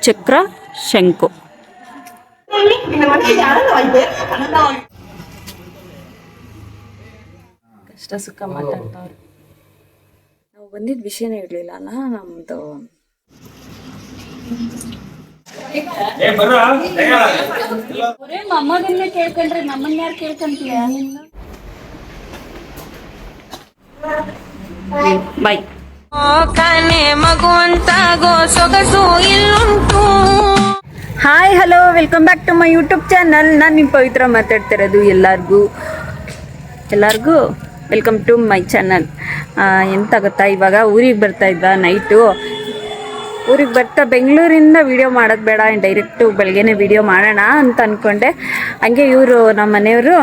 ಚಕ್ರ ಶಂಕು. ಕಷ್ಟ ಸುಖ ಮಾತಾಡ್ತಾವ್ರು. ನಾವು ಬಂದಿದ್ದ ವಿಷಯನೇ ಇರಲಿಲ್ಲ ಅಲ್ಲ ನಮ್ದು. ಅಮ್ಮದನ್ನೇ ಕೇಳ್ಕೊಂಡ್ರೆ ನಮ್ಮನ್ನ ಯಾರು ಕೇಳ್ಕೊಂತೀಯ? Bye. Hi hello, welcome back to my YouTube channel. ನಾನು ನಿಮ್ಮ ಪವಿತ್ರ ಮಾತಾಡ್ತಿರೋದು. ಎಲ್ಲರಿಗೂ ವೆಲ್ಕಮ್ ಟು ಮೈ ಚಾನಲ್. ಎಂತ ಗೊತ್ತಾ, ಇವಾಗ ಊರಿಗೆ ಬರ್ತಾ ಇದ್ದ ನೈಟು. ಊರಿಗೆ ಬರ್ತಾ ಬೆಂಗಳೂರಿಂದ ವೀಡಿಯೋ ಮಾಡೋದು ಬೇಡ, ಡೈರೆಕ್ಟು ಬೆಳಗ್ಗೆನೇ ವೀಡಿಯೋ ಮಾಡೋಣ ಅಂತ ಅಂದ್ಕೊಂಡೆ. ಹಂಗೆ ಇವರು ನಮ್ಮ ಮನೆಯವರು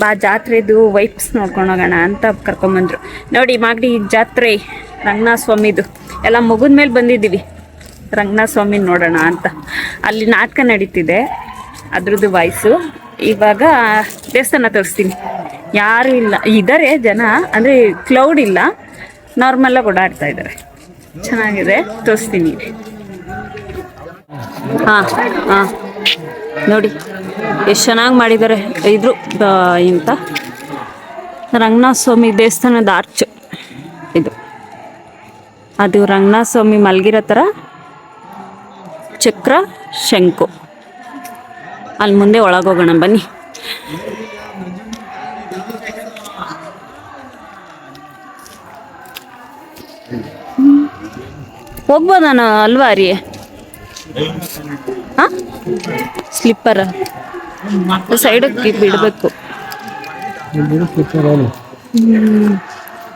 ಬಾ ಜಾತ್ರೆದು ವೈಪ್ಸ್ ನೋಡ್ಕೊಂಡು ಹೋಗೋಣ ಅಂತ ಕರ್ಕೊಂಬಂದರು. ನೋಡಿ ಮಾಗಡಿ ಜಾತ್ರೆ ರಂಗನಾಥ ಸ್ವಾಮಿದು ಎಲ್ಲ ಮುಗಿದ ಮೇಲೆ ಬಂದಿದ್ದೀವಿ ರಂಗನಾಥ ಸ್ವಾಮಿ ನೋಡೋಣ ಅಂತ. ಅಲ್ಲಿ ನಾಟಕ ನಡೀತಿದೆ, ಅದ್ರದ್ದು ವಾಯ್ಸು. ಇವಾಗ ದೇವಸ್ಥಾನ ತೋರಿಸ್ತೀನಿ. ಯಾರೂ ಇಲ್ಲ, ಇದ್ದಾರೆ ಜನ, ಅಂದರೆ ಕ್ಲೌಡ್ ಇಲ್ಲ, ನಾರ್ಮಲಾಗಿ ಓಡಾಡ್ತಾ ಇದ್ದಾರೆ. ಚೆನ್ನಾಗಿದೆ, ತೋರಿಸ್ತೀನಿ. ಹಾಂ ನೋಡಿ ಎಷ್ಟು ಚೆನ್ನಾಗಿ ಮಾಡಿದ್ದಾರೆ. ಇದು ಇಂಥ ರಂಗನಾಥ ಸ್ವಾಮಿ ದೇವಸ್ಥಾನದ ಆರ್ಚ್ ಇದು. ಅದು ರಂಗನಾಥ ಸ್ವಾಮಿ ಮಲಗಿರೋ ಥರ ಚಕ್ರ ಶಂಕು. ಅಲ್ಲಿ ಮುಂದೆ ಒಳಗೋಗೋಣ ಬನ್ನಿ. ಹೋಗ್ಬೋದ ನಾನು ಅಲ್ವಾ ರೀ? ಹಾಂ, ಸ್ಲಿಪ್ಪರ ಸೈಡಕ್ಕೆ ಬಿಡಬೇಕು.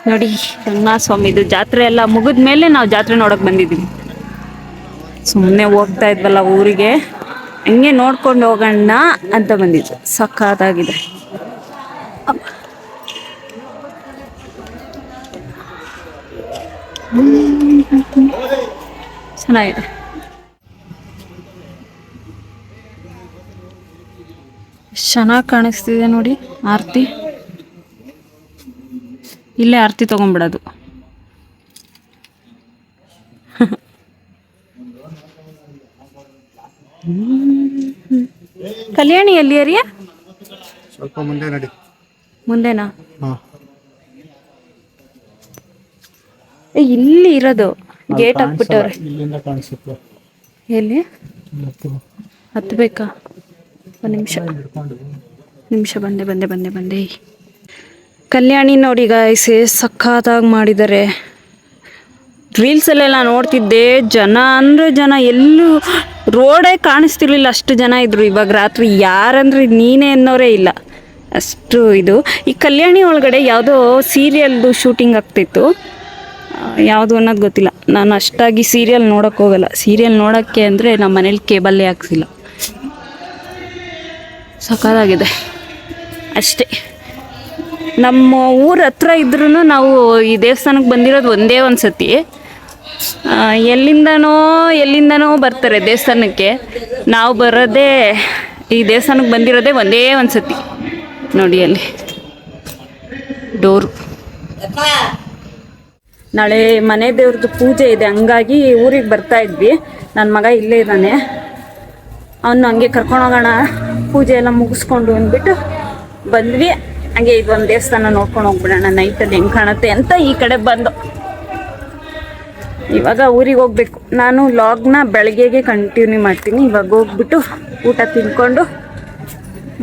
ನೋಡಿ ರಂಗನಾಥ ಸ್ವಾಮಿದು ಜಾತ್ರೆ ಎಲ್ಲ ಮುಗಿದ ಮೇಲೆ ನಾವು ಜಾತ್ರೆ ನೋಡೋಕೆ ಬಂದಿದ್ದೀವಿ. ಸುಮ್ಮನೆ ಹೋಗ್ತಾ ಇದ್ವಲ್ಲ ಊರಿಗೆ, ಹಂಗೆ ನೋಡ್ಕೊಂಡು ಹೋಗೋಣ ಅಂತ ಬಂದಿದ್ದು. ಸಖತ್ತಾಗಿದೆ. ಚೆನ್ನಾಗಿದೆ. ಚೆನ್ನಾಗಿ ಕಾಣಿಸ್ತಿದೆ ನೋಡಿ ಆರತಿ. ಇಲ್ಲೇ ಆರತಿ ತಗೊಂಡ್ಬಿಡೋದು. ಕಲ್ಯಾಣಿ ಎಲ್ಲಿ ಅರಿಯ? ಸ್ವಲ್ಪ ಮುಂದೆ ನಡಿ. ಮುಂದೆನಾ? ಇಲ್ಲಿ ಇರೋದು ಗೇಟ್ ಹಾಕ್ಬಿಟ್ಟವ್ರೆ. ಎಲ್ಲಿ ಹತ್ಬೇಕಾ? ಒಂದು ನಿಮಿಷ ಬಂದೆ. ಕಲ್ಯಾಣಿ ನೋಡಿ ಗಾಯ್ಸ್, ಸಖತ್ತಾಗಿ ಮಾಡಿದ್ದಾರೆ. ರೀಲ್ಸಲ್ಲೆಲ್ಲ ನೋಡ್ತಿದ್ದೆ, ಜನ ಅಂದರೆ ಜನ, ಎಲ್ಲೂ ರೋಡೇ ಕಾಣಿಸ್ತಿರ್ಲಿಲ್ಲ, ಅಷ್ಟು ಜನ ಇದ್ರು. ಇವಾಗ ರಾತ್ರಿ ಯಾರಂದ್ರೆ ನೀನೇ ಅನ್ನೋರೇ ಇಲ್ಲ, ಅಷ್ಟು ಇದು. ಈ ಕಲ್ಯಾಣಿ ಒಳಗಡೆ ಯಾವುದೋ ಸೀರಿಯಲ್ದು ಶೂಟಿಂಗ್ ಆಗ್ತಿತ್ತು, ಯಾವುದು ಅನ್ನೋದು ಗೊತ್ತಿಲ್ಲ. ನಾನು ಅಷ್ಟಾಗಿ ಸೀರಿಯಲ್ ನೋಡೋಕ್ಕೆ ಹೋಗಲ್ಲ. ಸೀರಿಯಲ್ ನೋಡೋಕ್ಕೆ ಅಂದರೆ ನಮ್ಮ ಮನೇಲಿ ಕೇಬಲ್ಲೇ ಹಾಕ್ಸಿಲ್ಲ. ಸಖತ್ತಾಗಿದೆ ಅಷ್ಟೇ. ನಮ್ಮ ಊರ ಹತ್ರ ಇದ್ರೂ ನಾವು ಈ ದೇವಸ್ಥಾನಕ್ಕೆ ಬಂದಿರೋದು ಒಂದೇ ಒಂದು ಸತಿ. ಎಲ್ಲಿಂದನೋ ಬರ್ತಾರೆ ದೇವಸ್ಥಾನಕ್ಕೆ. ನಾವು ಬರೋದೇ, ಈ ದೇವಸ್ಥಾನಕ್ಕೆ ಬಂದಿರೋದೇ ಒಂದೇ ಒಂದು ಸತಿ. ನೋಡಿ ಅಲ್ಲಿ ಡೋರು. ನಾಳೆ ಮನೆ ದೇವ್ರದ್ದು ಪೂಜೆ ಇದೆ, ಹಂಗಾಗಿ ಊರಿಗೆ ಬರ್ತಾ ಇದ್ವಿ. ನನ್ನ ಮಗ ಇಲ್ಲೇ ಇದ್ದಾನೆ, ಅವನು ಹಂಗೆ ಕರ್ಕೊಂಡೋಗೋಣ, ಪೂಜೆ ಎಲ್ಲ ಮುಗಿಸ್ಕೊಂಡು ಅಂದ್ಬಿಟ್ಟು ಬಂದ್ವಿ. ಹಂಗೆ ಇದೊಂದು ದೇವಸ್ಥಾನ ನೋಡ್ಕೊಂಡು ಹೋಗ್ಬಿಡೋಣ ನೈಟಲ್ಲಿ ಹೆಂಗೆ ಕಾಣುತ್ತೆ ಅಂತ ಈ ಕಡೆ ಬಂದು. ಇವಾಗ ಊರಿಗೆ ಹೋಗ್ಬೇಕು. ನಾನು ವ್ಲಾಗ್ನ ಬೆಳಗ್ಗೆಗೆ ಕಂಟಿನ್ಯೂ ಮಾಡ್ತೀನಿ. ಇವಾಗ ಹೋಗ್ಬಿಟ್ಟು ಊಟ ತಿನ್ಕೊಂಡು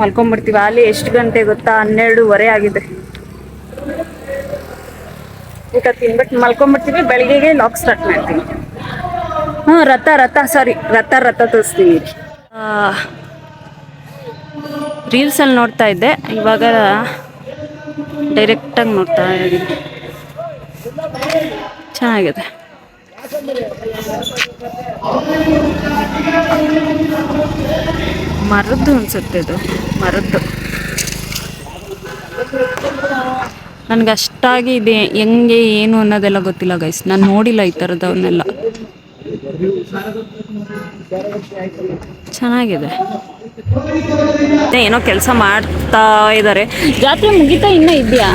ಮಲ್ಕೊಂಡ್ಬಿಡ್ತೀವಿ. ಅಲ್ಲಿ ಎಷ್ಟು ಗಂಟೆ ಗೊತ್ತಾ? 12:30 ಆಗಿದೆ. ಊಟ ತಿನ್ಬಿಟ್ಟು ಮಲ್ಕೊಂಡ್ಬಿಡ್ತೀವಿ. ಬೆಳಗ್ಗೆಗೆ ವ್ಲಾಗ್ ಸ್ಟಾರ್ಟ್ ಮಾಡ್ತೀನಿ. ರಥ ತೋರಿಸ್ತೀನಿ. ರೀಲ್ಸಲ್ಲಿ ನೋಡ್ತಾ ಇದ್ದೆ, ಇವಾಗ ಡೈರೆಕ್ಟಾಗಿ ನೋಡ್ತಾ ಇದ್ದೀನಿ. ಚೆನ್ನಾಗಿದೆ. ಮರದ್ದು ಅನ್ಸುತ್ತೆ ಇದು, ಮರದ್ದು. ನನಗೆ ಅಷ್ಟಾಗಿ ಇದೆ ಹೆಂಗೆ ಏನು ಅನ್ನೋದೆಲ್ಲ ಗೊತ್ತಿಲ್ಲ ಗೈಸ್. ನಾನು ನೋಡಿಲ್ಲ ಈ ಥರದವನ್ನೆಲ್ಲ. ಚೆನ್ನಾಗಿದೆ. ಏನೋ ಕೆಲಸ ಮಾಡ್ತಾ ಇದ್ದಾರೆ. ಜಾತ್ರೆ ಮುಗಿತಾ ಇನ್ನೂ ಇದೆಯಾ?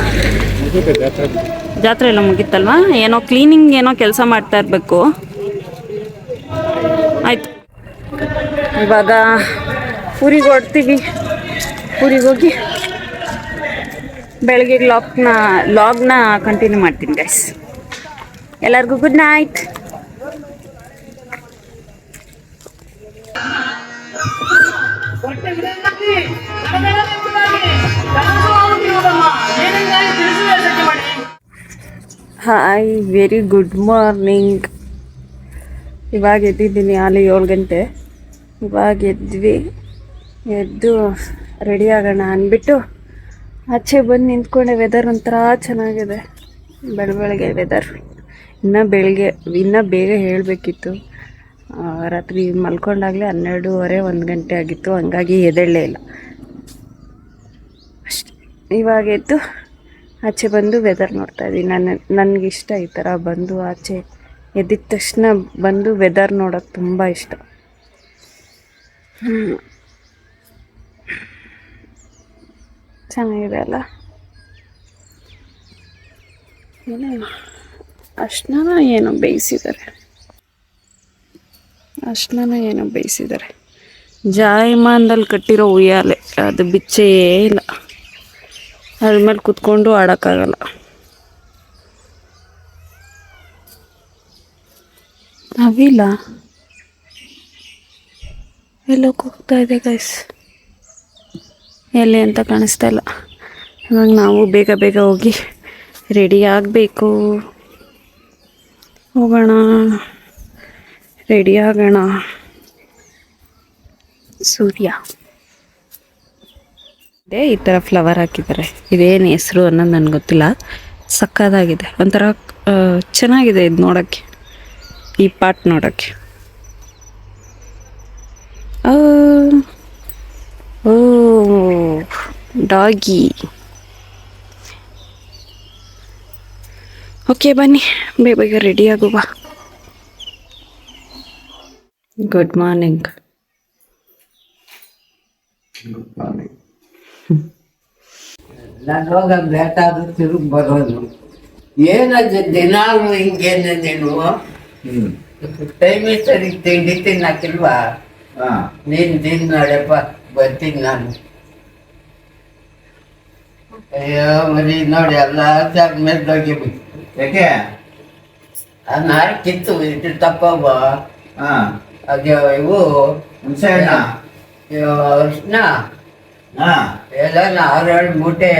ಜಾತ್ರೆ ಎಲ್ಲ ಮುಗಿತಲ್ವಾ? ಏನೋ ಕ್ಲೀನಿಂಗ್ ಏನೋ ಕೆಲಸ ಮಾಡ್ತಾ ಇರಬೇಕು. ಆಯಿತು. ಇವಾಗ ಊರಿಗೆ ಹೊಡ್ತೀವಿ. ಊರಿಗೆ ಹೋಗಿ ಬೆಳಗ್ಗೆ ಲಾಗ್ನ ಕಂಟಿನ್ಯೂ ಮಾಡ್ತೀನಿ ಗೈಸ್. ಎಲ್ಲರಿಗೂ good night. Hi, very good morning. ಇವಾಗ ಎದ್ದಿದ್ದೀನಿ, ಅಲ್ಲಿ 7 ಗಂಟೆ. ಇವಾಗ ಎದ್ದು ರೆಡಿ ಆಗೋಣ ಅಂದ್ಬಿಟ್ಟು ಆಚೆ ಬಂದು ನಿಂತ್ಕೊಂಡೆ. ವೆದರ್ ಒಂಥರ ಚೆನ್ನಾಗಿದೆ, ಬೆಳಗ್ಗೆ ವೆದರ್. ಇನ್ನೂ ಬೇಗ ಹೇಳಬೇಕಿತ್ತು. ರಾತ್ರಿ ಮಲ್ಕೊಂಡಾಗಲೇ 12:30 1 ಗಂಟೆ ಆಗಿತ್ತು, ಹಂಗಾಗಿ ಎದ್ದೇಳಲೇ ಇಲ್ಲ ಅಷ್ಟೆ. ಇವಾಗ ಎದ್ದು ಆಚೆ ಬಂದು ವೆದರ್ ನೋಡ್ತಾಯಿದ್ದೀನಿ. ನನಗಿಷ್ಟ ಈ ಥರ ಬಂದು ಆಚೆ ಎದ್ದಿದ ತಕ್ಷಣ ಬಂದು ವೆದರ್ ನೋಡೋಕ್ಕೆ ತುಂಬ ಇಷ್ಟ. ಚೆನ್ನಾಗಿದೆ ಅಲ್ಲ. ಅಷ್ಟನ್ನ ಏನೋ ಬೇಯಿಸಿದ್ದಾರೆ. ಜಾಯಮಾನದಲ್ಲಿ ಕಟ್ಟಿರೋ ಉಯ್ಯಾಲೆ, ಅದು ಬಿಚ್ಚೇ ಇಲ್ಲ. ಅದ್ರ ಮೇಲೆ ಕುತ್ಕೊಂಡು ಆಡೋಕ್ಕಾಗಲ್ಲ. ನವಿಲ ಎಲ್ಲೋಕೆ ಹೋಗ್ತಾ ಇದೆ ಗೈಸ್, ಎಲ್ಲಿ ಅಂತ ಕಾಣಿಸ್ತಾ ಇಲ್ಲ. ಇವಾಗ ನಾವು ಬೇಗ ಹೋಗಿ ರೆಡಿ ಆಗಬೇಕು. ಹೋಗೋಣ, ರೆಡಿ ಆಗೋಣ. ಸೂರ್ಯ ಈ ಥರ ಫ್ಲವರ್ ಹಾಕಿದ್ದಾರೆ. ಇದೇನು ಹೆಸರು ಅನ್ನೋದು ನನಗೆ ಗೊತ್ತಿಲ್ಲ. ಸಕ್ಕತ್ತಾಗಿದೆ, ಒಂಥರ ಚೆನ್ನಾಗಿದೆ ಇದು ನೋಡೋಕ್ಕೆ, ಈ ಪಾಟ್ ನೋಡೋಕ್ಕೆ. ಓ ಡಾಗಿ. ಓಕೆ ಬನ್ನಿ, ಬೇಗ ರೆಡಿ ಆಗುವ. Good morning. ನಾನು ಹೋಗ ಬೇಕಾದ್ರೂ ತಿರುಗಿ ಬರೋದು. ಏನದು ದಿನಾಲು ಹಿಂಗೇನೆ ನೀನು ಟೈಮೇ ಸರಿ ತಿಂಡಿ ತಿನ್ನಕ್ಕಿಲ್ವಾ? ನೀನು ತಿಂದು ನೋಡಪ್ಪ, ಬರ್ತೀನಿ ನಾನು. ಅಯ್ಯೋ ಮರಿ ನೋಡಿ, ಎಲ್ಲ ಜಾಗ ಮೆದ್ದೋಗಿ ಯಾಕೆ ನಾಳೆ ಕಿತ್ತು ಇಟ್ಟು ತಪ್ಪವ. ಅದೇ ಇವು ಹುಣಸೆ ಹಣ್ಣ, ಅರ್ಶಿನ ಎಲ್ಲ 6-7 ಮೂಟೆ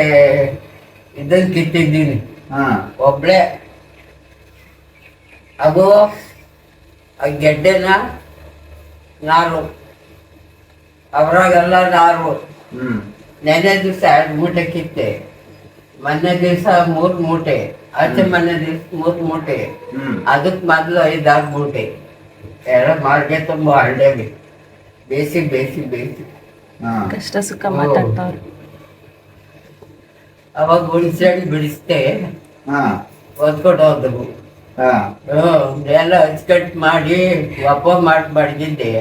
ಇದನ್ನು ಕಿತ್ತಿದ್ದೀನಿ ಒಬ್ಳೆ. ಅದು ಆ ಗೆಡ್ಡೆನ ನಾರು, ಅವರಾಗೆಲ್ಲ ನಾರು. ನೆನೆ ದಿವಸ 2 ಮೂಟೆ ಕಿತ್ತೆ, ಮೊನ್ನೆ ದಿವಸ 3 ಮೂಟೆ, ಆಚೆ ಮೊನ್ನೆ ದಿವಸ 3 ಮೂಟೆ, ಅದಕ್ಕೆ ಮೊದಲು 5-6 ಮೂಟೆ ಎಲ್ಲ ಮಾಡಿಗೆ ತುಂಬ ಹಳ್ಳಿಯಾಗಿ ಬೇಯಿಸಿ ಕಷ್ಟ ಸುಖ ಮಾತಾಡ್ತಾವ್ರು. ಅವಾಗ ಹುಣಸೆಹಣ್ಣು ಬಿಡಿಸ್ದೆ, ಒದ್ಕೊಂಡು ಹೋದವು ಎಲ್ಲ ಹಚ್ಕಟ್ಟು ಮಾಡಿ ಮಾಡಿ ಮಡಗಿದ್ದೆ.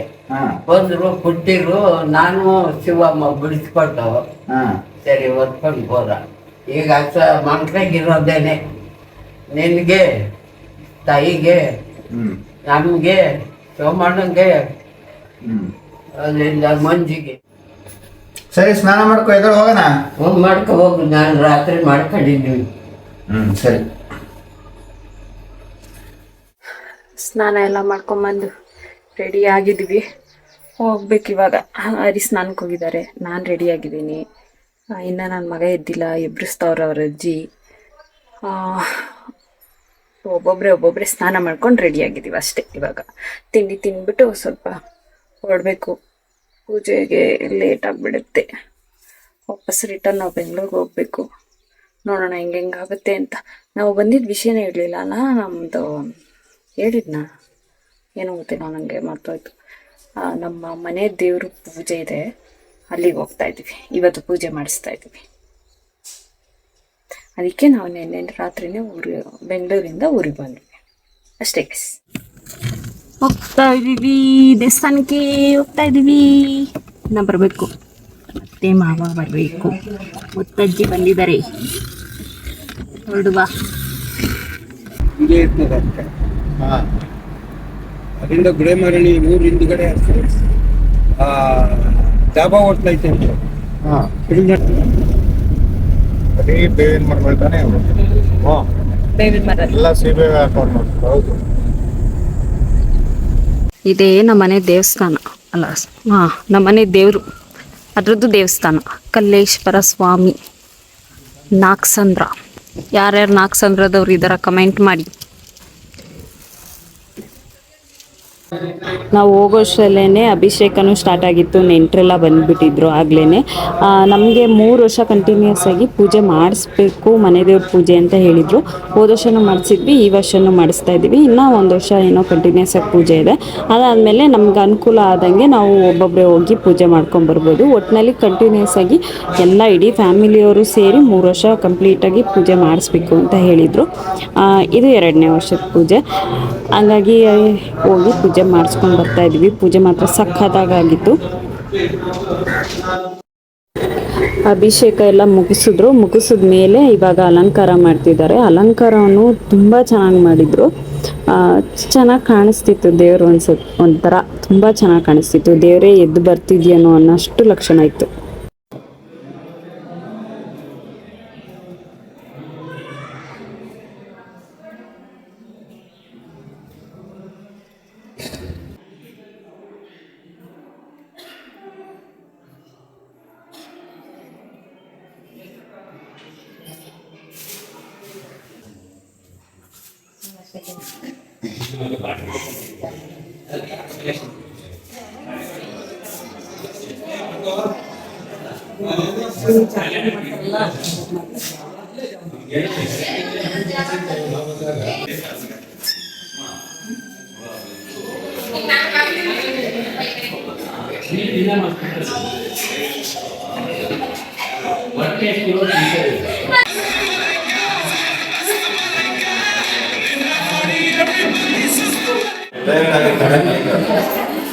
ಬಂದರು ಕೊಟ್ಟಿರು, ನಾನು ಶಿವಮ್ಮ ಬಿಡಿಸ್ಕೊಟ್ಟು ಸರಿ ಒದ್ಕೊಂಡು ಹೋದ. ಈಗ ಮನ್ಕಾಗಿರೋದೇನೆ, ನಿನಗೆ, ತಾಯಿಗೆ, ನಮಗೆ, ಸೋಮಣ್ಣಂಗೆ, ಅದರಿಂದ ಮಂಜಿಗೆ. ಸರಿ, ಸ್ನಾನ ಮಾಡ್ಕೊ, ಎದುರು ಹೋಗೋಣ. ಮಾಡ್ಕೊ ಹೋಗು, ನಾನು ರಾತ್ರಿ ಮಾಡ್ಕೊಂಡಿದ್ದೀವಿ. ಸರಿ. ಸ್ನಾನ ಎಲ್ಲ ಮಾಡ್ಕೊಂಬಂದು ರೆಡಿ ಆಗಿದ್ವಿ, ಹೋಗ್ಬೇಕು ಇವಾಗ. ಹರಿ ಸ್ನಾನಕ್ಕೆ ಹೋಗಿದ್ದಾರೆ, ನಾನು ರೆಡಿ ಆಗಿದ್ದೀನಿ. ಇನ್ನು ನನ್ನ ಮಗ ಎದ್ದಿಲ್ಲ, ಎಬ್ರಿಸ್ತವ್ರ ಅವ್ರ ಅಜ್ಜಿ. ಒಬ್ಬೊಬ್ಬರೇ ಸ್ನಾನ ಮಾಡ್ಕೊಂಡು ರೆಡಿ ಆಗಿದ್ದೀವಿ ಅಷ್ಟೇ. ಇವಾಗ ತಿಂಡಿ ತಿಂದ್ಬಿಟ್ಟು ಸ್ವಲ್ಪ ಹೊರಡಬೇಕು. ಪೂಜೆಗೆ ಲೇಟ್ ಆಗಿಬಿಡುತ್ತೆ. ವಾಪಸ್ ರಿಟರ್ನ್ ನಾವು ಬೆಂಗಳೂರಿಗೆ ಹೋಗ್ಬೇಕು. ನೋಡೋಣ ಹೆಂಗಾಗುತ್ತೆ ಅಂತ. ನಾವು ಬಂದಿದ್ದ ವಿಷಯನೇ ಇರಲಿಲ್ಲ ಅಲ್ಲ, ನಮ್ಮದು ಹೇಳಿದ್ನಾ ಏನೋ ಗೊತ್ತಿಲ್ಲ ನನಗೆ, ಮರ್ತೋಯ್ತು. ನಮ್ಮ ಮನೆ ದೇವರು ಪೂಜೆ ಇದೆ, ಅಲ್ಲಿಗೆ ಹೋಗ್ತಾ ಇದ್ದೀವಿ. ಇವತ್ತು ಪೂಜೆ ಮಾಡಿಸ್ತಾ ಇದ್ದೀವಿ. ಅದಕ್ಕೆ ನಾವು ನಿನ್ನೆ ರಾತ್ರಿನೇ ಬೆಂಗಳೂರಿಂದ ಊರಿಗೆ ಬಂದ್ವಿ ಅಷ್ಟೇ. ಹೋಗ್ತಾ ಇದ್ದೀವಿ, ದೇವಸ್ಥಾನಕ್ಕೆ ಹೋಗ್ತಾ ಇದ್ದೀವಿ. ನಾ ಬರಬೇಕು, ಮತ್ತೆ ಮಾವ ಬರಬೇಕು, ಮುತ್ತಜ್ಜಿ ಬಂದಿದ್ದಾರೆ. ಹೊರಡುವ. ಅದರಿಂದ ಗುಳೆಮಾರಳ್ಳಿ ಊರು ಹಿಂದ್ಗಡೆ ಡಾಬಾ ಹೋಟ್ಲ್ ಐತೆ ಅಂತ ಹಾಂ ಬರೀ ಬೇವಿನ ಮರಗಳು ತಾನೇ ಇವು. ಬೇವಿನ ಮರ. ಎಲ್ಲ ಸೀಬೆ ಹಾಕೊಂಡು ನೋಡಿ. ಹೌದು. ಇದೇ ನಮ್ಮನೆ ದೇವಸ್ಥಾನ ಅಲ್ಲ, ಹಾಂ ನಮ್ಮನೆ ದೇವರು, ಅದ್ರದ್ದು ದೇವಸ್ಥಾನ ಕಲ್ಲೇಶ್ವರ ಸ್ವಾಮಿ ನಾಗಸಂದ್ರ. ಯಾರ್ಯಾರು ನಾಗಸಂದ್ರದವ್ರು ಇದಾರ ಕಮೆಂಟ್ ಮಾಡಿ. ನಾವು ಹೋಗೋಷ್ಟರಲ್ಲೇ ಅಭಿಷೇಕನೂ ಸ್ಟಾರ್ಟ್ ಆಗಿತ್ತು, ನೆಂಟರೆಲ್ಲ ಬಂದುಬಿಟ್ಟಿದ್ರು ಆಗ್ಲೇ. ನಮಗೆ 3 ವರ್ಷ ಕಂಟಿನ್ಯೂಸ್ ಆಗಿ ಪೂಜೆ ಮಾಡಿಸ್ಬೇಕು, ಮನೆ ದೇವ್ರ ಪೂಜೆ ಅಂತ ಹೇಳಿದರು. ಹೋದ ವರ್ಷನೂ ಮಾಡಿಸಿದ್ವಿ, ಈ ವರ್ಷನೂ ಮಾಡಿಸ್ತಾ ಇದ್ದೀವಿ. ಇನ್ನೂ 1 ವರ್ಷ ಏನೋ ಕಂಟಿನ್ಯೂಸ್ ಆಗಿ ಪೂಜೆ ಇದೆ. ಅದಾದಮೇಲೆ ನಮ್ಗೆ ಅನುಕೂಲ ಆದಂಗೆ ನಾವು ಒಬ್ಬೊಬ್ಬರೇ ಹೋಗಿ ಪೂಜೆ ಮಾಡ್ಕೊಂಬರ್ಬೋದು. ಒಟ್ಟಿನಲ್ಲಿ ಕಂಟಿನ್ಯೂಸ್ ಆಗಿ ಎಲ್ಲ ಇಡೀ ಫ್ಯಾಮಿಲಿಯವರು ಸೇರಿ 3 ವರ್ಷ ಕಂಪ್ಲೀಟಾಗಿ ಪೂಜೆ ಮಾಡಿಸ್ಬೇಕು ಅಂತ ಹೇಳಿದರು. ಇದು 2ನೇ ವರ್ಷದ ಪೂಜೆ. ಹಂಗಾಗಿ ಹೋಗಿ ಪೂಜೆ ಮಾಡಿಸ್ಕೊಂಡು ಬರ್ತಾ ಇದ್ವಿ. ಪೂಜೆ ಮಾತ್ರ ಸಖತ್ತಾಗಿತ್ತು. ಅಭಿಷೇಕ ಎಲ್ಲ ಮುಗಿಸಿದ ಮೇಲೆ ಇವಾಗ ಅಲಂಕಾರ ಮಾಡ್ತಿದ್ದಾರೆ. ಅಲಂಕಾರವನ್ನು ತುಂಬ ಚೆನ್ನಾಗಿ ಮಾಡಿದರು. ಚೆನ್ನಾಗಿ ಕಾಣಿಸ್ತಿತ್ತು ದೇವರು. ಒಂಥರ ತುಂಬ ಚೆನ್ನಾಗಿ ಕಾಣಿಸ್ತಿತ್ತು. ದೇವರೇ ಎದ್ದು ಬರ್ತಿದ್ಯೇನೋ ಅನ್ನೋಷ್ಟು ಲಕ್ಷಣ ಇತ್ತು.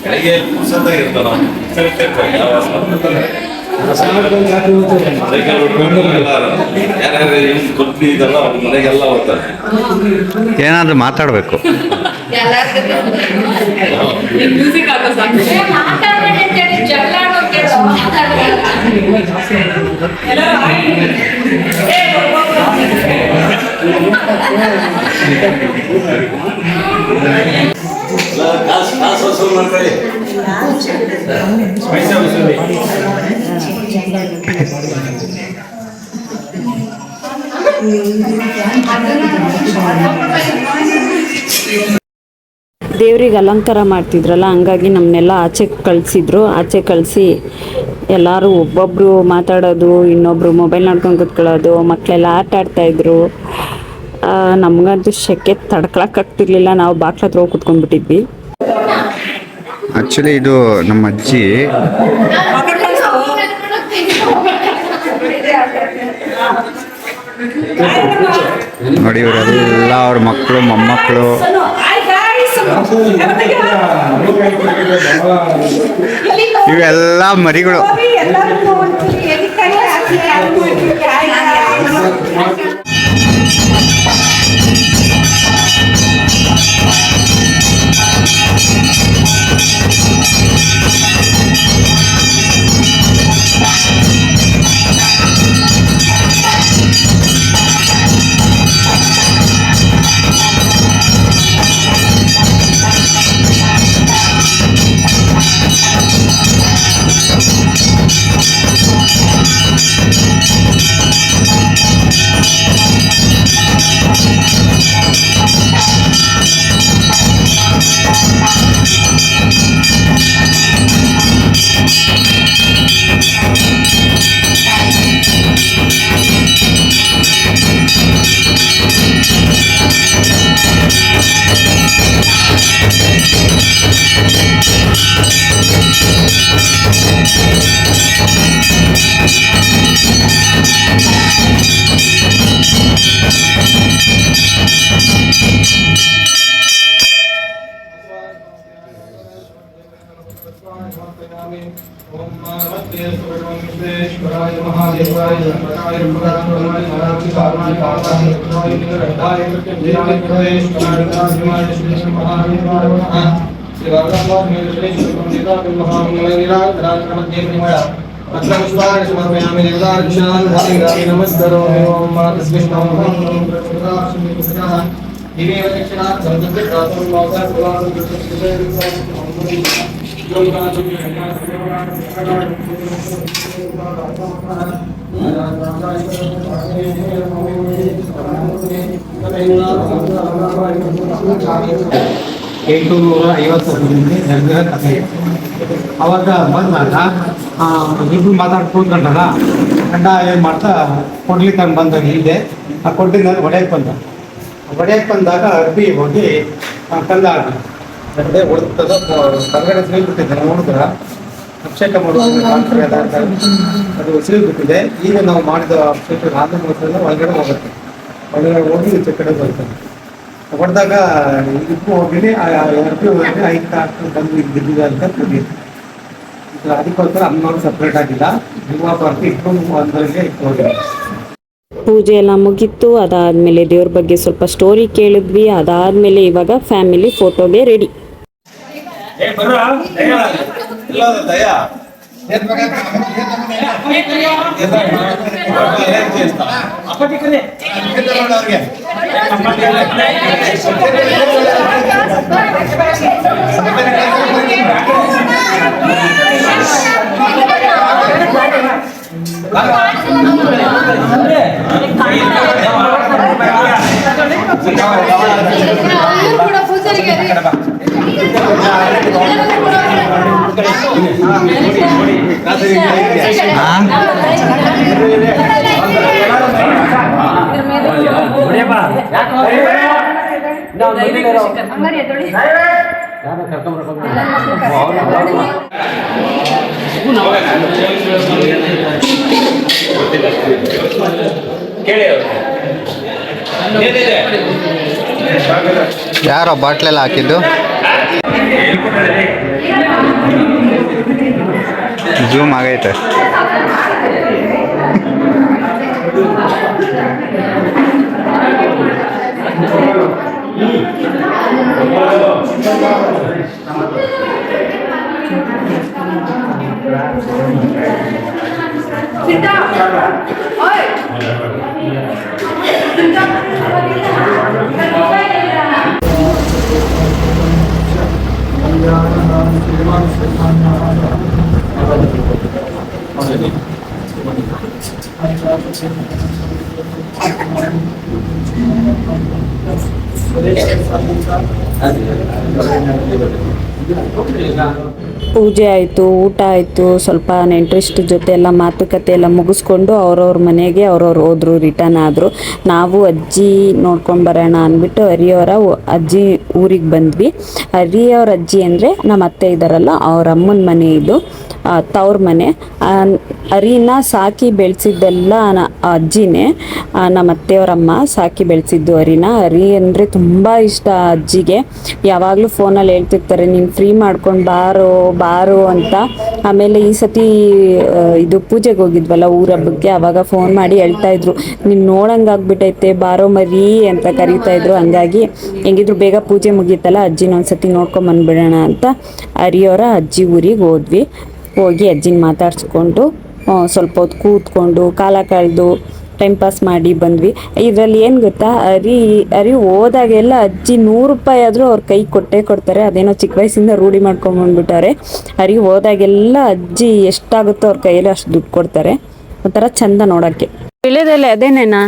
ಬೆಳಿಗ್ಗೆ ಪುರ್ಸೊತ್ತಾಗಿರ್ತಾರ ಸೈಕಲ್ ಹೊಡ್ಕೊಂಡು ಯಾರ್ಯಾರು ಕೊಡ್ತಿ ಇದೆಲ್ಲ ಅವ್ರ ಮನೆಗೆಲ್ಲ ಹೋಗ್ತಾರೆ. ಏನಾದರೂ ಮಾತಾಡಬೇಕು. ಕಾಸು ವಸೂಲು ಮಾಡ್ಕೊಳ್ಳಿ. ಪೈಸೆ ವಸೂಲಿ. ದೇವ್ರಿಗೆ ಅಲಂಕಾರ ಮಾಡ್ತಿದ್ರಲ್ಲ, ಹಂಗಾಗಿ ನಮ್ಮನ್ನೆಲ್ಲ ಆಚೆ ಕಳಿಸಿ ಎಲ್ಲರೂ ಒಬ್ಬೊಬ್ಬರು ಮಾತಾಡೋದು, ಇನ್ನೊಬ್ಬರು ಮೊಬೈಲ್ ನೋಡ್ಕೊಂಡು ಕೂತ್ಕೊಳ್ಳೋದು, ಮಕ್ಕಳೆಲ್ಲ ಆಟ ಆಡ್ತಾಯಿದ್ರು. ನಮಗಂತೂ ಶೆಕೆ ತಡ್ಕೊಳಕ್ಕಾಗ್ತಿರ್ಲಿಲ್ಲ. ನಾವು ಬಾಕ್ಲ ಹತ್ರ ಹೋಗಿ ಕೂತ್ಕೊಂಡ್ಬಿಟ್ಟಿದ್ವಿ. ಆ್ಯಕ್ಚುಲಿ ಇದು ನಮ್ಮ ಅಜ್ಜಿ. ನೋಡಿ, ಇವರೆಲ್ಲ ಅವ್ರ ಮಕ್ಕಳು ಮೊಮ್ಮಕ್ಕಳು. ಇವೆಲ್ಲ ಮರಿಗಳು. ಅವಾಗ ಬಂದಾಗ ಇಬ್ರು ಮಾತಾಡ್ಕೊಂಡ್ರಲ್ಲ ಗಂಡ ಏನು ಮಾಡ್ತಾ ಕೊಡ್ಲಿ ತಂದು ಬಂದಾಗ ಹಿಂದೆ ಆ ಕೊಡ್ಲಿನಲ್ಲಿ ಹೊಡೆಯಕ್ಕೆ ಬಂದಾಗ ಅರ್ಬಿ ಹೋಗಿ ಕಂದ ಅದೇ ಹೊಡೆದ ಹೊರಗಡೆ ಸಿಗಿಬಿಟ್ಟಿದೆ ನೋಡಿದ್ರ ಅಭಿಷೇಕ ಮಾಡುವಾಗ ಅದು ಸಿಗಿಬಿಟ್ಟಿದೆ. ಈಗ ನಾವು ಮಾಡಿದ ಅಭಿಷೇಕ ಒಳಗಡೆ ಹೋಗುತ್ತೆ, ಒಳಗಡೆ ಹೋಗಿ ಈಚೆ ಕಡೆ ಬರ್ತದೆ. ಹೊಡೆದಾಗ ಇದಕ್ಕೂ ಹೋಗಿ ಅರ್ಬಿ ಹೋಗಿ 5 ತಾಸು ಬಂದು ಬಿದ್ದಿದೆ ಅಂತ ತಿಳಿಯುತ್ತೆ. ಅದಕ್ಕೋಸ್ಕರ ಅಮ್ಮನವ್ರು ಸಪ್ರೇಟ್ ಆಗಿಲ್ಲ, ಯುವ ಪಾರ್ಟಿ ಇಟ್ಟು ಒಂದರಿಗೆ ಇಟ್ಟು ಹೋಗಿದೆ. ಪೂಜೆ ಎಲ್ಲ ಮುಗೀತು. ಅದಾದಮೇಲೆ ದೇವ್ರ ಬಗ್ಗೆ ಸ್ವಲ್ಪ ಸ್ಟೋರಿ ಕೇಳಿದ್ವಿ. ಅದಾದಮೇಲೆ ಇವಾಗ ಫ್ಯಾಮಿಲಿ ಫೋಟೋಗೆ ರೆಡಿ. ಯಾರೋ ಬಾಟ್ಲೆಲ್ಲ ಹಾಕಿದ್ದು ಜೂಮ್ ಆಗೈತೆ. ಪೂಜೆ ಆಯಿತು, ಊಟ ಆಯಿತು, ಸ್ವಲ್ಪ ನೆಂಟ್ರಿಸ್ಟ್ ಜೊತೆ ಎಲ್ಲ ಮಾತುಕತೆ ಎಲ್ಲ ಮುಗಿಸ್ಕೊಂಡು ಅವ್ರವ್ರ ಮನೆಗೆ ಅವ್ರವ್ರು ಹೋದ್ರು, ರಿಟರ್ನ್ ಆದರು. ನಾವು ಅಜ್ಜಿ ನೋಡ್ಕೊಂಡು ಬರೋಣ ಅಂದ್ಬಿಟ್ಟು ಹರಿಯವರ ಅಜ್ಜಿ ಊರಿಗೆ ಬಂದ್ವಿ. ಹರಿಯವ್ರ ಅಜ್ಜಿ ಅಂದರೆ ನಮ್ಮ ಅತ್ತೆ ಇದ್ದಾರಲ್ಲ ಅವ್ರ ಅಮ್ಮನ ಮನೆ ಇದು, ತವ್ರ ಮನೆ. ಹರಿನ ಸಾಕಿ ಬೆಳೆಸಿದ್ದೆಲ್ಲ ಅಜ್ಜಿನೇ, ನಮ್ಮ ಅತ್ತೆಯವರಮ್ಮ ಸಾಕಿ ಬೆಳೆಸಿದ್ದು ಹರಿನ. ಹರಿ ಅಂದರೆ ತುಂಬ ಇಷ್ಟ ಅಜ್ಜಿಗೆ. ಯಾವಾಗಲೂ ಫೋನಲ್ಲಿ ಹೇಳ್ತಿರ್ತಾರೆ, ನೀನು ಫ್ರೀ ಮಾಡ್ಕೊಂಡು ಬಾರು ಅಂತ. ಆಮೇಲೆ ಈ ಸತಿ ಇದು ಪೂಜೆಗೆ ಹೋಗಿದ್ವಲ್ಲ ಊರ ಹಬ್ಬಕ್ಕೆ, ಆವಾಗ ಫೋನ್ ಮಾಡಿ ಹೇಳ್ತಾಯಿದ್ರು, ನೀನು ನೋಡಂಗಾಗ್ಬಿಟ್ಟೈತೆ ಬಾರೋ ಮರಿ ಅಂತ ಕರೀತಾಯಿದ್ರು. ಹಂಗಾಗಿ ಹೆಂಗಿದ್ರು ಬೇಗ ಪೂಜೆ ಮುಗೀತಲ್ಲ, ಅಜ್ಜಿನ ಒಂದ್ಸತಿ ನೋಡ್ಕೊಂಬಂದ್ಬಿಡೋಣ ಅಂತ ಹರಿಯವರ ಅಜ್ಜಿ ಊರಿಗೆ ಹೋದ್ವಿ. ಹೋಗಿ ಅಜ್ಜಿನ ಮಾತಾಡ್ಸ್ಕೊಂಡು ಸ್ವಲ್ಪ ಹೊತ್ತು ಕೂತ್ಕೊಂಡು ಕಾಲ ಕಳೆದು ಟೈಮ್ ಪಾಸ್ ಮಾಡಿ ಬಂದ್ವಿ. ಇದರಲ್ಲಿ ಏನು ಗೊತ್ತಾ, ಹರಿ ಹೋದಾಗೆಲ್ಲ ಅಜ್ಜಿ 100 ರೂಪಾಯಿ ಆದರೂ ಅವ್ರ ಕೈ ಕೊಡ್ತಾರೆ. ಅದೇನೋ ಚಿಕ್ಕ ವಯಸ್ಸಿಂದ ರೂಢಿ ಮಾಡ್ಕೊಂಬಂದ್ಬಿಟ್ಟವ್ರೆ. ಹರಿ ಹೋದಾಗೆಲ್ಲ ಅಜ್ಜಿ ಎಷ್ಟಾಗುತ್ತೋ ಅವ್ರ ಕೈಯಲ್ಲಿ ಅಷ್ಟು ದುಡ್ಡು ಕೊಡ್ತಾರೆ. ಒಂಥರ ಚಂದ ನೋಡೋಕ್ಕೆ. ವಿಳೆದೆಲೆ ಅದೇನೇನಾ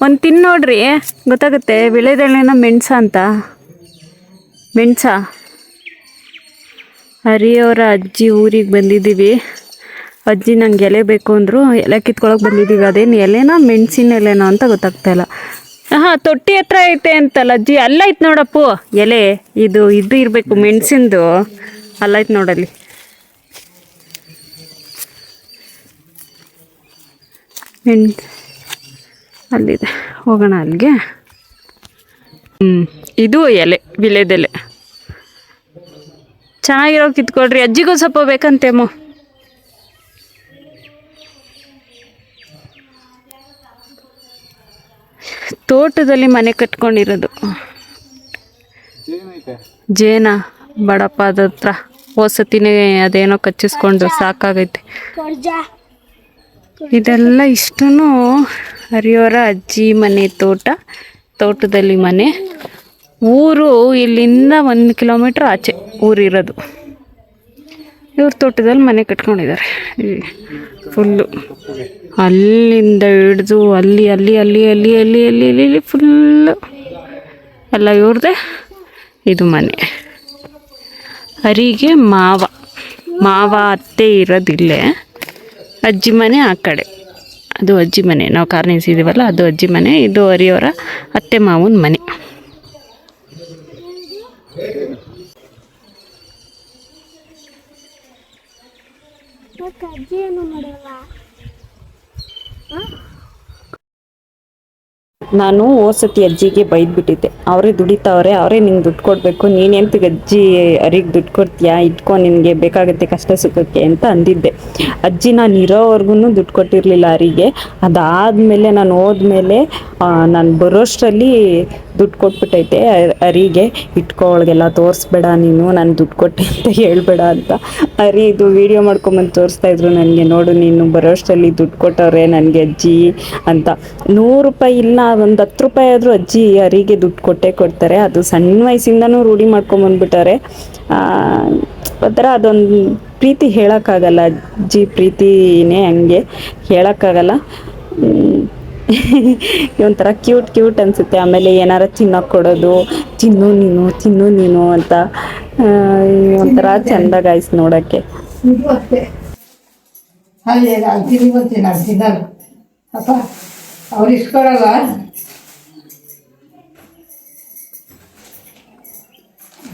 ಒಂದು ತಿನ್ನು ನೋಡ್ರಿ, ಗೊತ್ತಾಗುತ್ತೆ. ವಿಳೆದೆಲೆನ ಮೆಣಸ ಅಂತ. ಮೆಣಸ. ಹರಿಯವರ ಅಜ್ಜಿ ಊರಿಗೆ ಬಂದಿದ್ದೀವಿ. ಅಜ್ಜಿ ನಂಗೆ ಎಲೆ ಬೇಕು ಅಂದರು, ಎಲೆ ಕಿತ್ಕೊಳಕ್ಕೆ ಬಂದಿದ್ದೀವಿ. ಅದೇನು ಎಲೆನೋ ಮೆಣಸಿನ ಎಲೆನೋ ಅಂತ ಗೊತ್ತಾಗ್ತಾಯಿಲ್ಲ. ಹಾಂ, ತೊಟ್ಟಿ ಹತ್ರ ಐತೆ ಅಂತಲ್ಲ ಅಜ್ಜಿ. ಅಲ್ಲೈತೆ ನೋಡಪ್ಪು ಎಲೆ. ಇದು ಇರಬೇಕು ಮೆಣಸಿಂದು. ಅಲ್ಲೈತೆ ನೋಡಲ್ಲಿ. ಅಲ್ಲಿದೆ, ಹೋಗೋಣ ಅಲ್ಲಿಗೆ. ಇದು ಎಲೆ, ವಿಳೆದೆಲೆ ಚೆನ್ನಾಗಿರೋ ಕಿತ್ಕೊಳ್ರಿ. ಅಜ್ಜಿಗೂ ಸ್ವಲ್ಪ ಬೇಕಂತೇಮೋ. ತೋಟದಲ್ಲಿ ಮನೆ ಕಟ್ಕೊಂಡಿರೋದು. ಜೇನ ಬಡಪ್ಪ ಅದತ್ರ ಹೋಸತಿನೇ ಅದೇನೋ ಕಚ್ಚಿಸ್ಕೊಂಡು ಸಾಕಾಗೈತೆ. ಇದೆಲ್ಲ ಇಷ್ಟೂ ಹರಿಯವರ ಅಜ್ಜಿ ಮನೆ ತೋಟದಲ್ಲಿ ಮನೆ. ಊರು ಇಲ್ಲಿಂದ 1 ಕಿಲೋಮೀಟ್ರ್ ಆಚೆ ಊರಿರೋದು. ಇವ್ರ ತೋಟದಲ್ಲಿ ಮನೆ ಕಟ್ಕೊಂಡಿದ್ದಾರೆ ಫುಲ್ಲು. ಅಲ್ಲಿಂದ ಹಿಡ್ದು ಅಲ್ಲಿ ಫುಲ್ಲು ಎಲ್ಲ ಇವ್ರದ್ದೇ ಇದು ಮನೆ. ಹರಿಗೆ ಮಾವ ಅತ್ತೆ ಇರೋದಿಲ್ಲೇ. ಅಜ್ಜಿ ಮನೆ ಆ ಕಡೆ, ಅದು ಅಜ್ಜಿ ಮನೆ. ನಾವು ಕಾರ್ ನಿಲ್ಸಿದ್ದೀವಲ್ಲ ಅದು ಅಜ್ಜಿ ಮನೆ. ಇದು ಹರಿಯವರ ಅತ್ತೆ ಮಾವನ ಮನೆ. ನಾನು ಓಸತಿ ಅಜ್ಜಿಗೆ ಬೈದ್ಬಿಟ್ಟಿದ್ದೆ. ಅವರೇ ದುಡಿತಾವ್ರೆ, ಅವರೇ ನಿಂಗೆ ದುಡ್ಡು ಕೊಡಬೇಕು, ನೀನೆಂತಿಗೆ ಅಜ್ಜಿ ಅರಿಗೆ ದುಡ್ಡು ಕೊಡ್ತೀಯಾ, ಇಟ್ಕೊ, ನಿನಗೆ ಬೇಕಾಗುತ್ತೆ ಕಷ್ಟ ಸುಖಕ್ಕೆ ಅಂತ ಅಂದಿದ್ದೆ. ಅಜ್ಜಿ ನಾನು ಇರೋವರೆಗೂ ದುಡ್ಡು ಕೊಟ್ಟಿರಲಿಲ್ಲ ಅರಿಗೆ. ಅದಾದಮೇಲೆ ನಾನು ಹೋದ್ಮೇಲೆ ನಾನು ಬರೋಷ್ಟರಲ್ಲಿ ದುಡ್ಡು ಕೊಟ್ಬಿಟ್ಟೈತೆ ಅರಿಗೆ. ಇಟ್ಕೊ, ಅವಳಿಗೆಲ್ಲ ತೋರಿಸ್ಬೇಡ ನೀನು, ನಾನು ದುಡ್ಡು ಕೊಟ್ಟೆ ಅಂತ ಹೇಳ್ಬೇಡ ಅಂತ. ಅರಿ ಇದು ವೀಡಿಯೋ ಮಾಡ್ಕೊಂಬಂದು ತೋರಿಸ್ತಾಯಿದ್ರು ನನಗೆ, ನೋಡು ನೀನು ಬರೋಷ್ಟರಲ್ಲಿ ದುಡ್ಡು ಕೊಟ್ಟವ್ರೆ ನನಗೆ ಅಜ್ಜಿ ಅಂತ. 100 ರೂಪಾಯಿ ಇಲ್ಲ, ಒಂದು 10 ರೂಪಾಯಿ ಆದರೂ ಅಜ್ಜಿ ಅರಿಗೆ ದುಡ್ಡು ಕೊಡ್ತಾರೆ. ಅದು ಸಣ್ಣ ವಯಸ್ಸಿಂದನೂ ರೂಢಿ ಮಾಡ್ಕೊಂಬಂದ್ಬಿಟ್ಟಾರೆ. ಒಂಥರ ಅದೊಂದು ಪ್ರೀತಿ ಹೇಳೋಕ್ಕಾಗಲ್ಲ. ಅಜ್ಜಿ ಪ್ರೀತಿನೇ ಹಂಗೆ, ಹೇಳೋಕ್ಕಾಗಲ್ಲ. ಒಂಥರ ಕ್ಯೂಟ್ ಅನಿಸುತ್ತೆ. ಆಮೇಲೆ ಏನಾರ ತಿನ್ನೋಕೆ ಕೊಡೋದು, ತಿನ್ನು ನೀನು ಅಂತ ಒಂಥರ ಚೆಂದ ಗಾಯ್ಸ್ ನೋಡೋಕ್ಕೆ. ಅಲ್ಲೇ ನಾನು ತಿನ್ನಲ್ಲ ಅಪ್ಪ, ಅವ್ರು ಇಸ್ಕೊಳಲ್ಲ.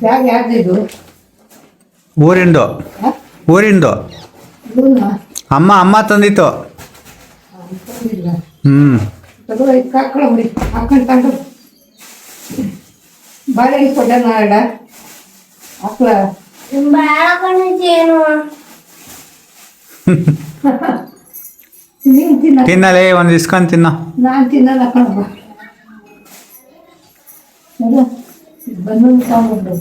ಬ್ಯಾಗ್ ಯಾರ್ದಿದು? ಊರಿಂದು ಅಮ್ಮ ತಂದಿತ್ತು. ತಗೋ, ಇದು ಹಾಕೊಳ್ಳಿ, ಹಾಕೊಂಡು ಬಾಳೆ ಕೊಟ್ಟ ನಾಡ ಹಾಕ್ಲ ನೀನು ತಿನ್ನಲೇ ಒಂದು ಇಸ್ಕೊಂಡು ತಿನ್ನ. ನಾನು ತಿನ್ನಲ್ಲ ಕಣಪ್ಪ. ಬಂದು ತಗೊಂಡು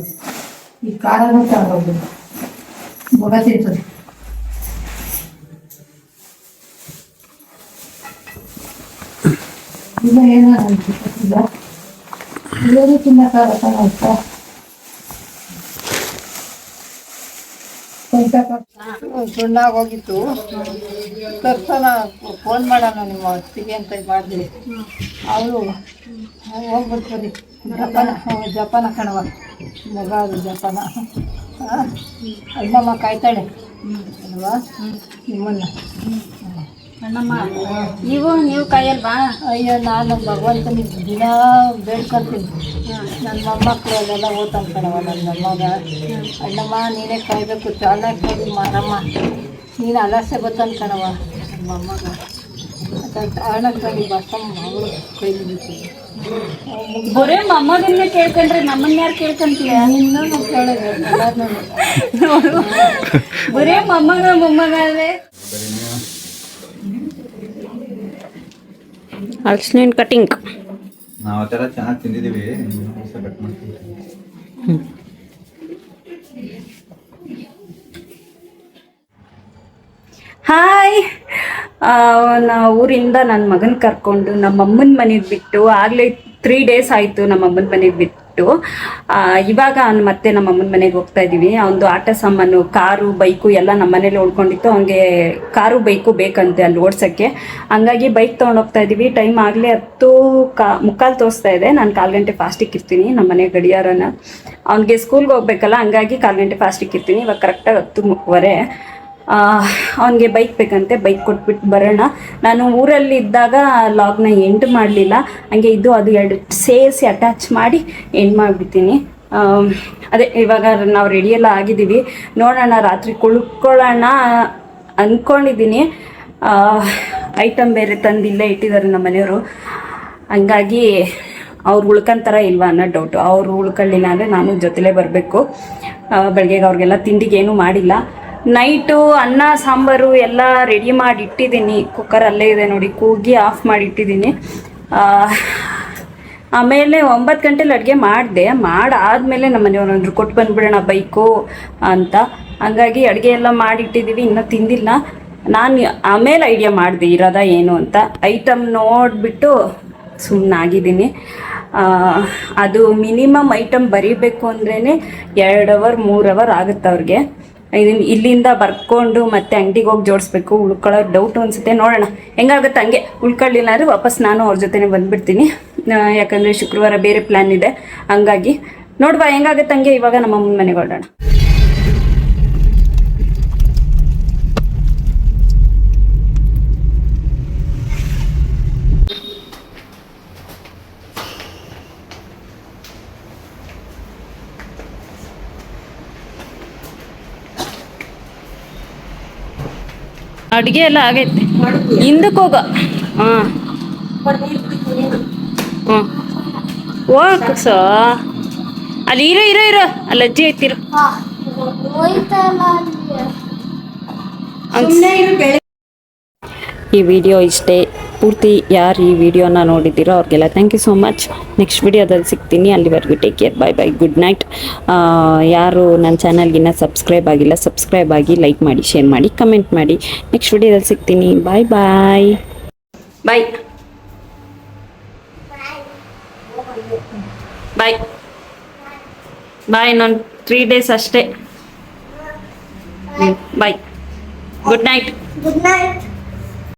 ಈ ಖಾರನೂ ತಗೊಂಡು ಮಗ ತಿಂತದೆ. ಈಗ ಏನಾಗಿಲ್ಲ, ಇಲ್ಲೂ ತಿನ್ನಕ್ಕಾಗತ್ತ. ಸುಣ್ಣಾಗೋಗಿತ್ತು. ತರ್ಸನ ಫೋನ್ ಮಾಡೋಣ ನಿಮ್ಮ ಹೊತ್ತಿಗೆ ಅಂತ ಮಾಡಿದ್ರಿ. ಅವರು ಹೋಗ್ಬಿಡ್ತೀರಿ ಜಪಾನ ಕಣವ ಮಗ, ಅದು ಜಪಾನ. ಅಣ್ಣಮ್ಮ ಕಾಯ್ತಾಳೆ ಅಲ್ವಾ ನಿಮ್ಮನ್ನ. ನೀವು ಕಾಯಲ್ವಾ? ಅಯ್ಯೋ, ನಾನು ಭಗವಂತನ ದಿನ ಬೇಡ್ಕೊಳ್ತೀನಿ. ನನ್ನ ಮೊಮ್ಮಕ್ಕಳು ಅಲ್ಲೆಲ್ಲ ಓದ್ತಾನೆ ಕಣವ ನನ್ನ ಮೊಮ್ಮಗ. ಅಣ್ಣಮ್ಮ ನೀನೇ ಕಾಯ್ಬೇಕು, ಚಾಲಾಕಿ ಮಾರಮ್ಮ, ನೀನು ಅಲಸೆ ಗೊತ್ತಾನ ಕಣವ ನನ್ನ ಮೊಮ್ಮಗ. ಕಾರಣಕ್ಕಾಗಿ ಬಸಮ್ಮ ಮಗಳು ಕೈ ಮುಗಿತೀನಿ. ಬರೇ ಮೊಮ್ಮಗನ್ನ ಕೇಳ್ಕೊಂಡ್ರೆ ನಮ್ಮನ್ನ ಯಾರು ಕೇಳ್ಕೊಂತೀಯ? ಇನ್ನೂ ಕೇಳೋದು ಎಲ್ಲಾರು ಬರೇ ಮೊಮ್ಮಗ ಅಲ್ವೇ. ಹಲಸಿನ ಕಟಿಂಗ್ ನಾವು ಆ ಥರ ಚೆನ್ನಾಗಿ ತಿಂದಿದ್ದೀವಿ. ಕಟ್ ಮಾಡ್ತೀವಿ. ಹಾಯ್, ಊರಿಂದ ನನ್ನ ಮಗನ ಕರ್ಕೊಂಡು ನಮ್ಮಮ್ಮನ ಮನೆಗೆ ಬಿಟ್ಟು, ಆಗಲೇ 3 ಡೇಸ್ ಆಯಿತು ನಮ್ಮಮ್ಮನ ಮನೆಗೆ ಬಿಟ್ಟು. ಇವಾಗ ಮತ್ತೆ ನಮ್ಮಮ್ಮನ ಮನೆಗೆ ಹೋಗ್ತಾ ಇದ್ದೀವಿ. ಅವನದು ಆಟ ಸಾಮಾನು, ಕಾರು ಬೈಕು ಎಲ್ಲ ನಮ್ಮ ಮನೇಲಿ ಓಡ್ಕೊಂಡಿತ್ತು. ಅವನಿಗೆ ಕಾರು ಬೈಕು ಬೇಕಂತೆ ಅಲ್ಲಿ ಓಡ್ಸೋಕ್ಕೆ. ಹಂಗಾಗಿ ಬೈಕ್ ತೊಗೊಂಡು ಹೋಗ್ತಾ ಇದ್ದೀವಿ. ಟೈಮ್ ಆಗಲೇ 10:15 ತೋರಿಸ್ತಾ ಇದೆ. ನಾನು 1/4 ಗಂಟೆ ಫಾಸ್ಟಿಗೆ ಇರ್ತೀನಿ ನಮ್ಮ ಮನೆ ಗಡಿಯಾರನ. ಅವನಿಗೆ ಸ್ಕೂಲ್ಗೆ ಹೋಗ್ಬೇಕಲ್ಲ, ಹಂಗಾಗಿ 1/4 ಗಂಟೆ ಫಾಸ್ಟಿಗೆ ಇರ್ತೀನಿ. ಇವಾಗ ಕರೆಕ್ಟಾಗಿ 10:15. ಅವನಿಗೆ ಬೈಕ್ ಬೇಕಂತೆ, ಬೈಕ್ ಕೊಟ್ಬಿಟ್ಟು ಬರೋಣ. ನಾನು ಊರಲ್ಲಿ ಇದ್ದಾಗ ಲಾಗ್ನ ಎಂಡ್ ಮಾಡಲಿಲ್ಲ, ಹಂಗೆ ಇದು ಅದು 2 ಸೇರಿಸಿ ಅಟ್ಯಾಚ್ ಮಾಡಿ ಎಂಡ್ ಮಾಡಿಬಿಡ್ತೀನಿ. ಅದೇ ಇವಾಗ ನಾವು ರೆಡಿಯೆಲ್ಲ ಆಗಿದ್ದೀವಿ. ನೋಡೋಣ, ರಾತ್ರಿ ಕುಳ್ಕೊಳ್ಳೋಣ ಅಂದ್ಕೊಂಡಿದ್ದೀನಿ. ಐಟಮ್ ಬೇರೆ ತಂದಿಲ್ಲೇ ಇಟ್ಟಿದ್ದಾರೆ ನಮ್ಮ ಮನೆಯವರು. ಹಂಗಾಗಿ ಅವ್ರು ಉಳ್ಕೊಂತಾರ ಇಲ್ವಾ ಅನ್ನೋ ಡೌಟು. ಅವರು ಉಳ್ಕೊಳ್ಳಿಲ್ಲ ಅಂದರೆ ನಾನು ಜೊತೆಲೇ ಬರಬೇಕು. ಬೆಳಗ್ಗೆಗೆ ಅವ್ರಿಗೆಲ್ಲ ತಿಂಡಿಗೆ ಏನೂ ಮಾಡಿಲ್ಲ. ನೈಟು ಅನ್ನ ಸಾಂಬಾರು ಎಲ್ಲ ರೆಡಿ ಮಾಡಿ ಇಟ್ಟಿದ್ದೀನಿ. ಕುಕ್ಕರ್ ಅಲ್ಲೇ ಇದೆ ನೋಡಿ, ಕೂಗಿ ಆಫ್ ಮಾಡಿ ಇಟ್ಟಿದ್ದೀನಿ. ಆಮೇಲೆ 9 ಗಂಟೆಲಿ ಅಡುಗೆ ಮಾಡಿದೆ. ಮಾಡಾದ್ಮೇಲೆ ನಮ್ಮ ಮನೆಯವ್ರಂದ್ರು ಕೊಟ್ಟು ಬಂದ್ಬಿಡೋಣ ಬೈಕು ಅಂತ. ಹಂಗಾಗಿ ಅಡುಗೆ ಎಲ್ಲ ಮಾಡಿಟ್ಟಿದ್ದೀವಿ, ಇನ್ನೂ ತಿಂದಿಲ್ಲ. ನಾನು ಆಮೇಲೆ ಐಡಿಯಾ ಮಾಡಿದೆ ಇರೋದ ಏನು ಅಂತ. ಐಟಮ್ ನೋಡಿಬಿಟ್ಟು ಸುಮ್ಮನಾಗಿದ್ದೀನಿ. ಅದು ಮಿನಿಮಮ್ ಐಟಮ್ ಬರೀಬೇಕು ಅಂದ್ರೇ 2 ಅವರ್ 3 ಅವರ್ ಆಗುತ್ತೆ ಅವ್ರಿಗೆ. ಇಲ್ಲಿಂದ ಬರ್ಕೊಂಡು ಮತ್ತೆ ಅಂಗಡಿಗೆ ಹೋಗಿ ಜೋಡಿಸ್ಬೇಕು. ಉಳ್ಕೊಳ್ಳೋ ಡೌಟು ಅನಿಸುತ್ತೆ, ನೋಡೋಣ ಹೆಂಗಾಗುತ್ತೆ ಹಂಗೆ. ಉಳ್ಕೊಳ್ಳಿಲ್ಲ ಅಂದರೆ ವಾಪಸ್ ನಾನು ಅವ್ರ ಜೊತೆನೇ ಬಂದುಬಿಡ್ತೀನಿ. ಯಾಕಂದರೆ ಶುಕ್ರವಾರ ಬೇರೆ ಪ್ಲ್ಯಾನ್ ಇದೆ. ಹಂಗಾಗಿ ನೋಡುವ ಹೆಂಗಾಗುತ್ತೆ ಹಂಗೆ. ಇವಾಗ ನಮ್ಮ ಅಮ್ಮನ ಮನೆಗೆ ಹೊರಡೋಣ. ಅಡುಗೆ ಎಲ್ಲ ಆಗೈತೆ. ಹಿಂದಕ್ಕೆ ಹೋಗ. ಹಾಂ ಹ್ಞೂ ಹೋಗ್ ಸೊ ಅಲ್ಲಿ ಇರೋ ಅಲ್ಲಿ ಅಜ್ಜಿ ಐತಿರು. ಈ ವಿಡಿಯೋ ಇಷ್ಟೇ. ಪೂರ್ತಿ ಯಾರು ಈ ವಿಡಿಯೋನ ನೋಡಿದ್ದೀರೋ ಅವ್ರಿಗೆಲ್ಲ thank you so much. Next ವಿಡಿಯೋದಲ್ಲಿ ಸಿಗ್ತೀನಿ. ಅಲ್ಲಿವರೆಗೂ take care, bye bye, good night. ಯಾರು ನನ್ನ ಚಾನಲ್ಗಿನ್ನ ಸಬ್ಸ್ಕ್ರೈಬ್ ಆಗಿಲ್ಲ, ಸಬ್ಸ್ಕ್ರೈಬ್ ಆಗಿ, ಲೈಕ್ ಮಾಡಿ, ಶೇರ್ ಮಾಡಿ, ಕಮೆಂಟ್ ಮಾಡಿ. ನೆಕ್ಸ್ಟ್ ವಿಡಿಯೋದಲ್ಲಿ ಸಿಗ್ತೀನಿ. ಬಾಯ್ ಬಾಯ್ ಬಾಯ್ ಬಾಯ್ ಬಾಯ್. ಇನ್ನೊಂದು 3 days ಅಷ್ಟೇ. Bye. Good night. Good night.